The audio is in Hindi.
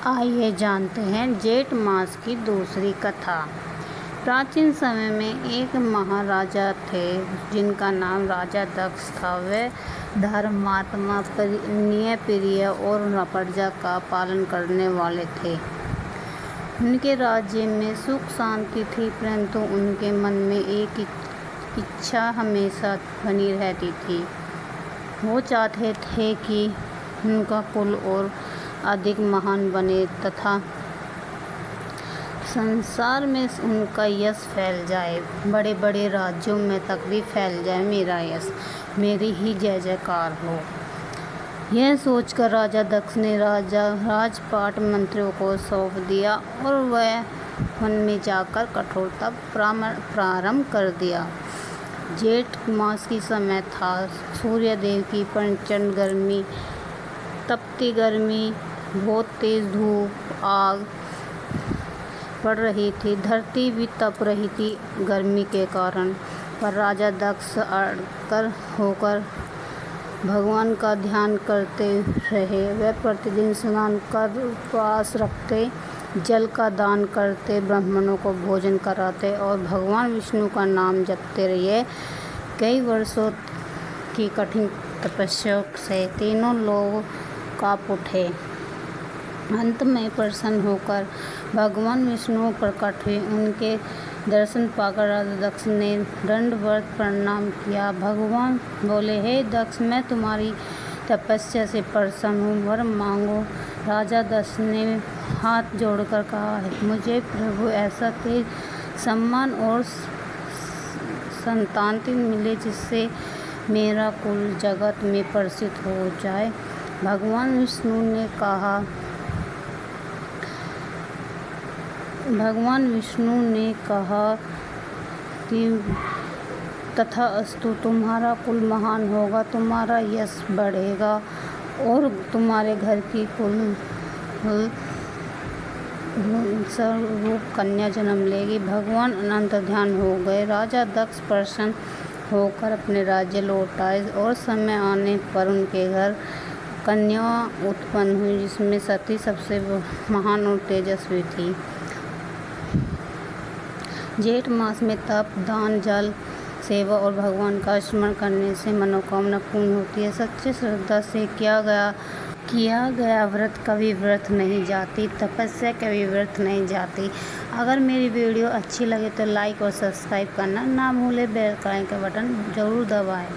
आइए जानते हैं जेठ मास की दूसरी कथा। प्राचीन समय में एक महाराजा थे जिनका नाम राजा दक्ष था। वे धर्मात्मा, न्यायप्रिय और प्रजा का पालन करने वाले थे। उनके राज्य में सुख शांति थी, परंतु उनके मन में एक इच्छा हमेशा बनी रहती थी। वो चाहते थे कि उनका कुल और अधिक महान बने तथा संसार में उनका यश फैल जाए, बड़े बड़े राज्यों में तक भी फैल जाए मेरा यश, मेरी ही जय जयकार हो। यह सोचकर राजा दक्ष ने राजपाट मंत्रियों को सौंप दिया और वह वन में जाकर कठोर तप प्रारंभ कर दिया। जेठ मास की समय था। सूर्य देव की प्रचंड गर्मी, तपती गर्मी, बहुत तेज धूप, आग पड़ रही थी। धरती भी तप रही थी गर्मी के कारण। पर राजा दक्ष अड़कर होकर भगवान का ध्यान करते रहे। वे प्रतिदिन स्नान कर उपवास रखते, जल का दान करते, ब्राह्मणों को भोजन कराते और भगवान विष्णु का नाम जपते रहे। कई वर्षों की कठिन तपस्या से तीनों लोग कांप उठे। अंत में प्रसन्न होकर भगवान विष्णु प्रकट हुए। उनके दर्शन पाकर राजा दक्ष ने दंडवत प्रणाम किया। भगवान बोले, हे दक्ष, मैं तुम्हारी तपस्या से प्रसन्न हूँ, वर मांगो। राजा दक्ष ने हाथ जोड़कर कहा, मुझे प्रभु ऐसा तेज सम्मान और संतान मिले जिससे मेरा कुल जगत में प्रसिद्ध हो जाए। भगवान विष्णु ने कहा कि तथास्तु, तुम्हारा कुल महान होगा, तुम्हारा यश बढ़ेगा और तुम्हारे घर की कुल स्वरूप कन्या जन्म लेगी। भगवान अनंत ध्यान हो गए। राजा दक्ष प्रसन्न होकर अपने राज्य लौट आए और समय आने पर उनके घर कन्या उत्पन्न हुई, जिसमें सती सबसे महान और तेजस्वी थी। जेठ मास में तप, दान, जल सेवा और भगवान का स्मरण करने से मनोकामना पूर्ण होती है। सच्ची श्रद्धा से किया गया व्रत कभी व्यर्थ नहीं जाती, तपस्या कभी व्यर्थ नहीं जाती। अगर मेरी वीडियो अच्छी लगे तो लाइक और सब्सक्राइब करना ना भूलें। बेल आइकन का बटन जरूर दबाएं।